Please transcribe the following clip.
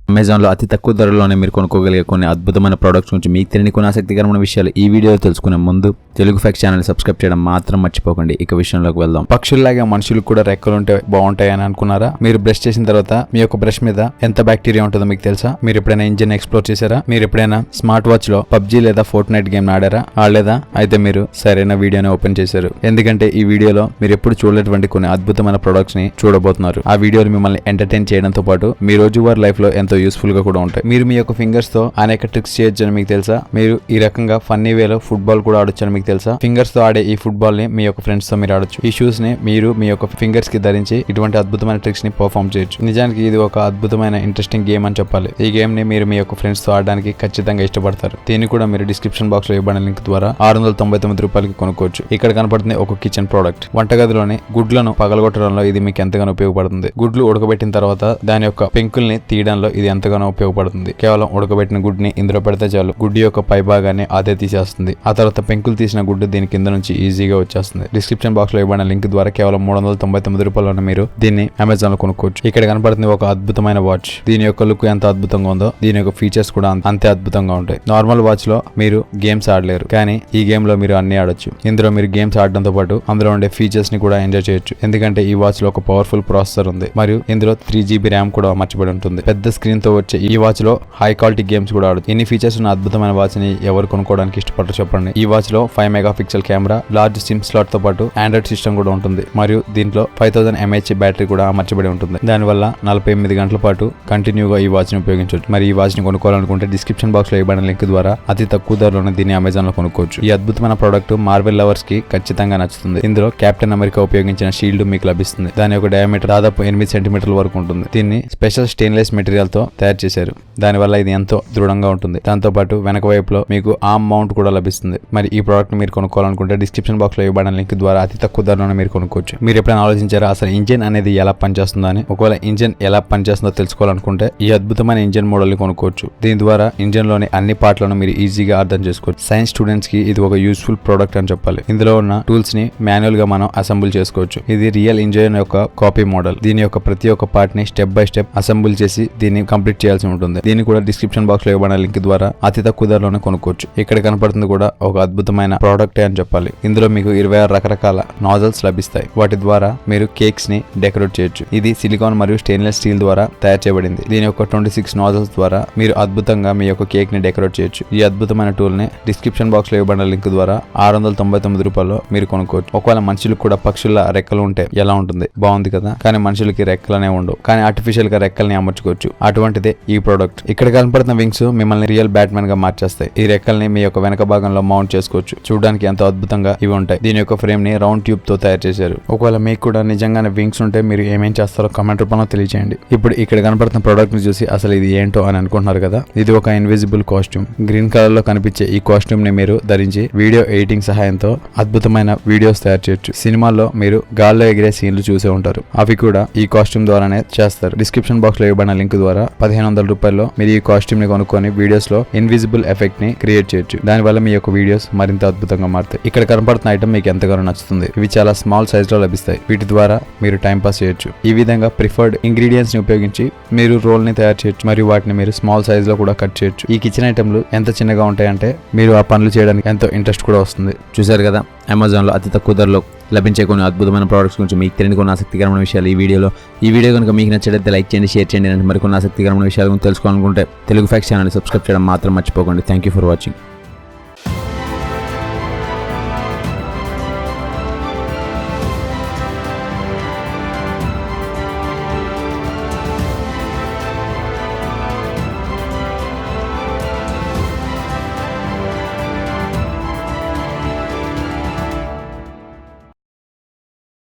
అమెజాన్లో అతి తక్కువ ధరలోనే మీరు కొనుక్కోగలిగే కొన్ని అద్భుతమైన ప్రొడక్ట్స్ గురించి మీకు తెలియని కొన్ని ఆసక్తికరమైన విషయాలు ఈ వీడియోలో తెలుసుకునే ముందు తెలుగు ఫ్యాక్ట్ ఛానల్ సబ్స్క్రైబ్ చేయడం మాత్రం మర్చిపోకండి. ఇక విషయంలోకి వెళ్దాం. పక్షుల్లాగా మనుషులకు కూడా రెక్కలు ఉంటే బాగుంటాయని అనుకున్నారా? మీరు బ్రష్ చేసిన తర్వాత మీ యొక్క బ్రష్ మీద ఎంత బ్యాక్టీరియా ఉంటుందో మీకు తెలుసా? మీరు ఎప్పుడైనా ఇంజిన్ ఎక్స్ప్లోర్ చేశారా? మీరు ఎప్పుడైనా స్మార్ట్ వాచ్ లో పబ్జీ లేదా ఫోర్ట్ నైట్ గేమ్ ఆడారా? ఆడలేదా? అయితే మీరు సరైన వీడియోని ఓపెన్ చేశారు. ఎందుకంటే ఈ వీడియోలో మీరు ఎప్పుడు చూడలేటువంటి కొన్ని అద్భుతమైన ప్రొడక్ట్స్ ని చూడబోతున్నారు. ఆ వీడియోలు మిమ్మల్ని ఎంటర్టైన్ చేయడంతో పాటు మీ రోజువారీ లైఫ్ లో ఎంతో యూస్ఫుల్ గా కూడా ఉంటాయి. మీరు మీ యొక్క ఫింగర్స్ తో అనేక ట్రిక్స్ చేయొచ్చు అని మీకు తెలుసా? మీరు ఈ రకంగా ఫన్నీ వేలో ఫుట్బాల్ కూడా ఆడొచ్చు అని మీకు తెలుసా? ఫింగర్స్ తో ఆడే ఈ ఫుట్బాల్ ని మీ యొక్క ఫ్రెండ్స్ తో మీరు ఆడొచ్చు. ఈ షూస్ ని మీరు మీ యొక్క ఫింగర్స్ కి ధరించి ఇటువంటి అద్భుతమైన ట్రిక్స్ ని పర్ఫామ్ చేయొచ్చు. నిజానికి ఇది ఒక అద్భుతమైన ఇంట్రెస్టింగ్ గేమ్ అని చెప్పాలి. ఈ గేమ్ ని మీరు మీ యొక్క ఫ్రెండ్స్ తో ఆడడానికి ఖచ్చితంగా ఇష్టపడతారు. దీన్ని కూడా మీరు డిస్క్రిప్షన్ బాక్స్ లో ఇవ్వబడిన లింక్ ద్వారా 699 రూపాయలకి కొనుక్కోవచ్చు. ఇక్కడ కనపడుతుంది ఒక కిచెన్ ప్రోడక్ట్. వంటగదిలోని గుడ్లను పగలగొట్టడంలో ఇది మీకు ఎంతగానో ఉపయోగపడుతుంది. గుడ్లు ఉడకబెట్టిన తర్వాత దాని యొక్క పెంకుల్ని తీయడంలో ఇది ఎంతగానో ఉపయోగపడుతుంది. కేవలం ఉడకబెట్టిన గుడ్ని ఇందులో పెడితే చాలు గుడ్డు యొక్క పై భాగాన్ని అదే తీసేస్తుంది. ఆ తర్వాత పెంకులు తీసిన గుడ్డు దీని కింద నుంచి ఈజీగా వచ్చేస్తుంది. డిస్క్రిప్షన్ బాక్స్ లో ఇవ్వబడిన లింక్ ద్వారా కేవలం 399 రూపాయలను మీరు దీన్ని అమెజాన్ లో కొనుక్కోవచ్చు. ఇక్కడ కనపడుతుంది ఒక అద్భుతమైన వాచ్. దీని యొక్క లుక్ ఎంత అద్భుతంగా ఉందో దీని యొక్క ఫీచర్స్ కూడా అంతే అద్భుతంగా ఉంటాయి. నార్మల్ వాచ్ లో మీరు గేమ్స్ ఆడలేరు, కానీ ఈ గేమ్ లో మీరు అన్ని ఆడొచ్చు. ఇందులో మీరు గేమ్స్ ఆడడంతో పాటు అందులో ఉండే ఫీచర్స్ ని కూడా ఎంజాయ్ చేయొచ్చు. ఎందుకంటే ఈ వాచ్ లో ఒక పవర్ఫుల్ ప్రాసెసర్ ఉంది మరియు ఇందులో 3GB ర్యామ్ కూడా అమర్చబడి ఉంటుంది. పెద్ద స్క్రీన్ తో వచ్చే ఈ వాచ్ లో హై క్వాలిటీ గేమ్స్ కూడా ఆడొచ్చు. ఇన్ని ఫీచర్స్ ఉన్న అద్భుతమైన వాచ్ ని ఎవరు కొనుక్కోవడానికి ఇష్టపడరు చెప్పండి. ఈ వాచ్ లో 5 megapixel camera, large SIM slot తో పాటు ఆండ్రాయిడ్ సిస్టమ్ కూడా ఉంటుంది మరియు దీంట్లో 5000 mAh బ్యాటరీ కూడా అమర్చబడి ఉంటుంది. దానివల్ల 48 గంటల పాటు కంటిన్యూగా ఈ వాచ్ ని ఉపయోగించవచ్చు. మరి ఈ వాచ్ ని కొనుక్కోవాలనుకుంటే డిస్క్రిప్షన్ బాక్స్ లో ఇవ్వబడిన లింక్ ద్వారా అతి తక్కువ ధరలోనే దీన్ని అమెజాన్ లో కొనుక్కోవచ్చు. ఈ అద్భుతమైన ప్రోడక్ట్ మార్వెల్ లవర్స్ కి ఖచ్చితంగా నచ్చుతుంది. ఇందులో కెప్టెన్ అమెరికా ఉపయోగించిన షీల్డ్ మీకు లభిస్తుంది. దాని యొక్క డయామీటర్ దాదాపు 8 సెంటీమీటర్ల వరకు ఉంటుంది. దీన్ని స్పెషల్ స్టెయిన్లెస్ మెటీరియల్ తో తయారు చేశారు. దానివల్ల ఇది ఎంతో దృఢంగా ఉంటుంది. దాంతో పాటు వెనక వైపులో మీకు ఆర్మ్ మౌంట్ కూడా లభిస్తుంది. మరి ఈ ప్రోడక్ట్ మీరు కొనుక్కోవాలనుకుంటే డిస్క్రిప్షన్ బాక్స్ లో ఇవ్వబడిన లింక్ ద్వారా అతి తక్కువ ధరలోనే మీరు కొనుక్కోవచ్చు. మీరు ఎప్పుడైనా ఆలోచించారా అసలు ఇంజిన్ అనేది ఎలా పనిచేస్తుందో అని? ఒకవేళ ఇంజిన్ ఎలా పనిచేస్తుందో తెలుసుకోవాలనుకుంటే ఈ అద్భుతమైన ఇంజిన్ మోడల్ ని కొనుక్కోవచ్చు. దీని ద్వారా ఇంజిన్ లోని అన్ని పార్ట్లను మీరు ఈజీగా అర్థం చేసుకోవచ్చు. సైన్స్ స్టూడెంట్స్ కి ఇది ఒక యూస్ఫుల్ ప్రోడక్ట్ అని చెప్పాలి. ఇందులో ఉన్న టూల్స్ ని మాన్యువల్ గా మనం అసెంబుల్ చేసుకోవచ్చు. ఇది రియల్ ఇంజిన్ యొక్క కాపీ మోడల్. దీని యొక్క ప్రతి ఒక్క పార్ట్ ని స్టెప్ బై స్టెప్ అసెంబుల్ చేసి దీన్ని కంప్లీట్ చేయాల్సి ఉంటుంది. దీన్ని కూడా డిస్క్రిప్షన్ బాక్స్ లో ఇవ్వబడిన లింక్ ద్వారా అతి తక్కువ ధరలోనే కొనుక్కోవచ్చు. ఇక్కడ కనపడుతుంది కూడా ఒక అద్భుతమైన ప్రోడక్ట్ అని చెప్పాలి. ఇందులో మీకు 26 రకరకాల నాజల్స్ లభిస్తాయి. వాటి ద్వారా మీరు కేక్స్ ని డెకరేట్ చేయొచ్చు. ఇది సిలికాన్ మరియు స్టెయిన్లెస్ స్టీల్ ద్వారా తయారు చేయబడింది. దీని యొక్క 26 నాజల్స్ ద్వారా మీరు అద్భుతంగా మీ యొక్క కేక్ ని డెకరేట్ చేయొచ్చు. ఈ అద్భుతమైన టూల్ ని డిస్క్రిప్షన్ బాక్స్ లో ఇవ్వబడిన లింక్ ద్వారా 699 రూపాయల్లో మీరు కొనుక్కోవచ్చు. ఒకవేళ మనుషులకు కూడా పక్షుల రెక్కలు ఉంటే ఎలా ఉంటుంది? బాగుంది కదా? కానీ మనుషులకి రెక్కలనే ఉండవు, కానీ ఆర్టిఫిషియల్ గా రెక్కల్ని అమర్చుకోవచ్చు. అటువంటిదే ఈ ప్రోడక్ట్. ఇక్కడ కనపడుతున్న వింగ్స్ మిమ్మల్ని రియల్ బ్యాట్మెన్ గా మార్చేస్తాయి. ఈ రెక్కల్ని మీ యొక్క వెనక భాగంలో మౌంట్ చేసుకోవచ్చు. చూడడానికి ఎంతో అద్భుతంగా ఇవి ఉంటాయి. దీని యొక్క ఫ్రేమ్ ని రౌండ్ ట్యూబ్ తో తయారు చేశారు. ఒకవేళ మీకు కూడా నిజంగానే వింగ్స్ ఉంటే మీరు ఏమేం చేస్తారో కామెంట్ రూపంలో తెలియజేయండి. ఇప్పుడు ఇక్కడ కనపడుతున్న ప్రోడక్ట్ ని చూసి అసలు ఇది ఏంటో అని అనుకుంటున్నారు కదా? ఇది ఒక ఇన్విజిబుల్ కాస్ట్యూమ్. గ్రీన్ కలర్ లో కనిపించే ఈ కాస్ట్యూమ్ ని మీరు ధరించి వీడియో ఎడిటింగ్ సహాయంతో అద్భుతమైన వీడియోస్ తయారు చేయొచ్చు. సినిమాల్లో మీరు గాల్లో ఎగిరే సీన్లు చూసే ఉంటారు. అవి కూడా ఈ కాస్ట్యూమ్ ద్వారానే చేస్తారు. డిస్క్రిప్షన్ బాక్స్ లో ఇవ్వబడిన లింక్ ద్వారా 1500 రూపాయల్లో మీరు ఈ కాస్ట్యూమ్ ని కొనుక్కొని వీడియోస్ లో ఇన్విజిబుల్ ఎఫెక్ట్ ని క్రియేట్ చేయొచ్చు. దానివల్ల మీ యొక్క వీడియోస్ మరింత అద్భుతంగా మారుతాయి. ఇక్కడ కనపడుతున్న ఐటమ్ మీకు ఎంతగానో నచ్చుతుంది. ఇవి చాలా స్మాల్ సైజ్ లో లభిస్తాయి. వీటి ద్వారా మీరు టైం పాస్ చేయొచ్చు. ఈ విధంగా ప్రిఫర్డ్ ఇంగ్రీడియంట్స్ ని ఉపయోగించి మీరు రోల్ ని తయారు చేయొచ్చు మరియు వాటిని మీరు స్మాల్ సైజ్ లో కూడా కట్ చేయొచ్చు. ఈ కిచెన్ ఐటమ్లు ఎంత చిన్నగా ఉంటాయంటే మీరు ఆ పనులు చేయడానికి ఎంతో ఇంట్రెస్ట్ కూడా వస్తుంది. చూసారు కదా, అమెజాన్ లో అతి తక్కువ ధరలో లభించే కొన్ని అద్భుతమైన ప్రొడక్ట్స్ గురించి మీకు తెలియని కొన్ని ఆసక్తికరమైన విషయాలు ఈ వీడియో కనుక మీకు నచ్చినట్లయితే లైక్ చేయండి, షేర్ చేయండి. మరికొన్ని ఆసక్తికరమైన విషయాల గురించి తెలుసుకోవాలనుకుంటే తెలుగు ఫ్యాక్ట్ ఛానల్ సబ్స్క్రైబ్ చేయడం మాత్రం మర్చిపోకండి. Thank you for watching.